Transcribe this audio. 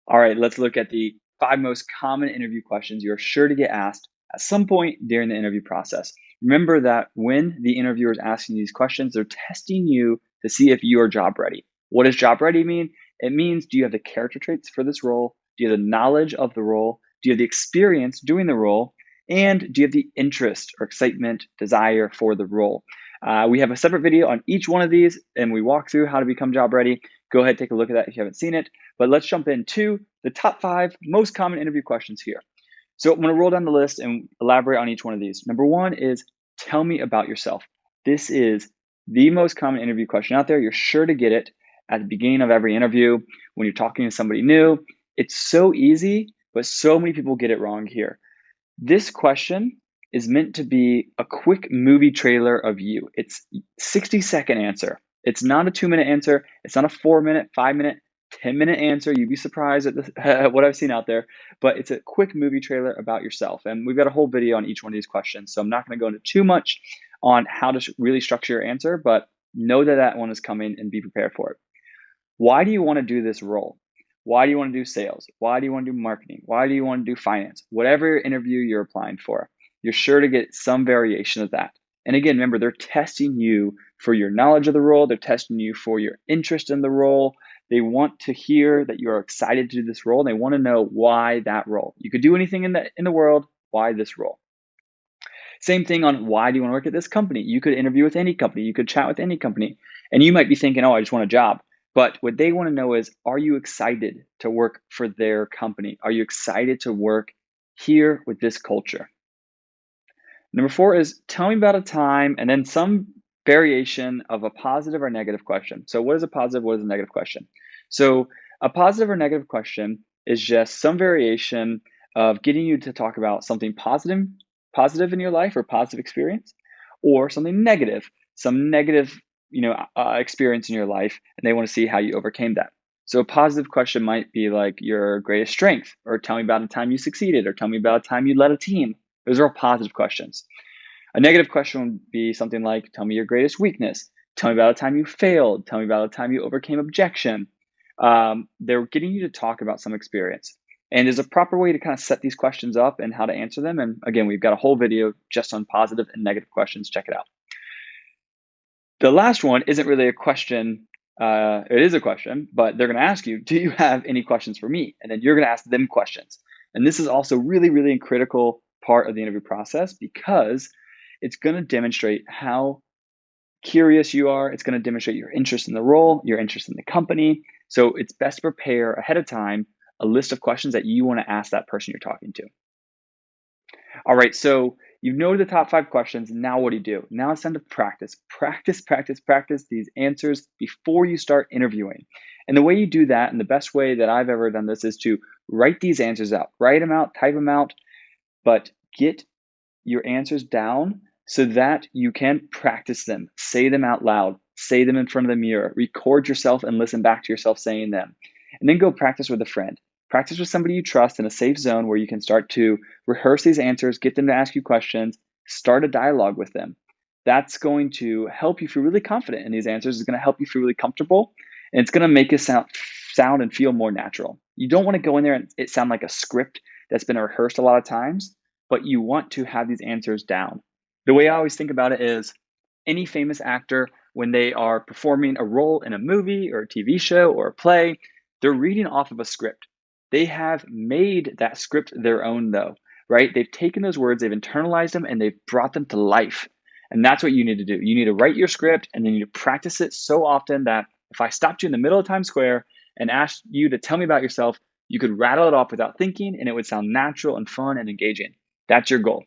All right, let's look at the 5 most common interview questions you're sure to get asked at some point during the interview process. Remember that when the interviewer is asking these questions, they're testing you to see if you are job ready. What does job ready mean? It means, do you have the character traits for this role? Do you have the knowledge of the role? Do you have the experience doing the role? And do you have the interest or excitement, desire for the role? We have a separate video on each one of these, and we walk through how to become job ready. Go ahead, take a look at that if you haven't seen it. But let's jump into the top 5 most common interview questions here. So I'm going to roll down the list and elaborate on each one of these. Number 1 is, tell me about yourself. This is the most common interview question out there. You're sure to get it at the beginning of every interview when you're talking to somebody new. It's so easy, but so many people get it wrong here. This question is meant to be a quick movie trailer of you. It's 60-second answer. It's not a 2-minute answer. It's not a 4-minute, 5-minute, 10-minute answer. You'd be surprised at what I've seen out there, but it's a quick movie trailer about yourself. And we've got a whole video on each one of these questions, so I'm not going to go into too much on how to really structure your answer, but know that that one is coming and be prepared for it. Why do you want to do this role? Why do you want to do sales? Why do you want to do marketing? Why do you want to do finance? Whatever interview you're applying for, you're sure to get some variation of that. And again, remember, they're testing you for your knowledge of the role. They're testing you for your interest in the role. They want to hear that you are excited to do this role. And they want to know why that role. You could do anything in the world. Why this role? Same thing on why do you want to work at this company? You could interview with any company. You could chat with any company. And you might be thinking, oh, I just want a job. But what they want to know is, are you excited to work for their company? Are you excited to work here with this culture? Number 4 is, tell me about a time, and then some variation of a positive or negative question. So what is a positive? What is a negative question? So a positive or negative question is just some variation of getting you to talk about something positive in your life or positive experience, or something negative, some negative experience in your life, and they want to see how you overcame that. So a positive question might be like your greatest strength, or tell me about a time you succeeded, or tell me about a time you led a team. Those are all positive questions. A negative question would be something like, tell me your greatest weakness, tell me about a time you failed, tell me about a time you overcame objection. They're getting you to talk about some experience. And there's a proper way to kind of set these questions up and how to answer them. And again, we've got a whole video just on positive and negative questions. Check it out. The last one isn't really a question. It is a question, but they're going to ask you, do you have any questions for me? And then you're going to ask them questions. And this is also really, really a critical part of the interview process, because it's going to demonstrate how curious you are. It's going to demonstrate your interest in the role, your interest in the company. So it's best to prepare ahead of time a list of questions that you want to ask that person you're talking to. All right, so you know the top 5 questions. Now what do? Now it's time to practice. Practice these answers before you start interviewing. And the way you do that, and the best way that I've ever done this, is to write these answers out. Write them out, type them out, but get your answers down so that you can practice them. Say them out loud. Say them in front of the mirror. Record yourself and listen back to yourself saying them. And then go practice with a friend. Practice with somebody you trust in a safe zone where you can start to rehearse these answers, get them to ask you questions, start a dialogue with them. That's going to help you feel really confident in these answers. It's going to help you feel really comfortable, and it's going to make it sound and feel more natural. You don't want to go in there and it sound like a script that's been rehearsed a lot of times, but you want to have these answers down. The way I always think about it is, any famous actor, when they are performing a role in a movie or a TV show or a play, they're reading off of a script. They have made that script their own, though, right? They've taken those words, they've internalized them, and they've brought them to life. And that's what you need to do. You need to write your script, and then you need to practice it so often that if I stopped you in the middle of Times Square and asked you to tell me about yourself, you could rattle it off without thinking, and it would sound natural and fun and engaging. That's your goal.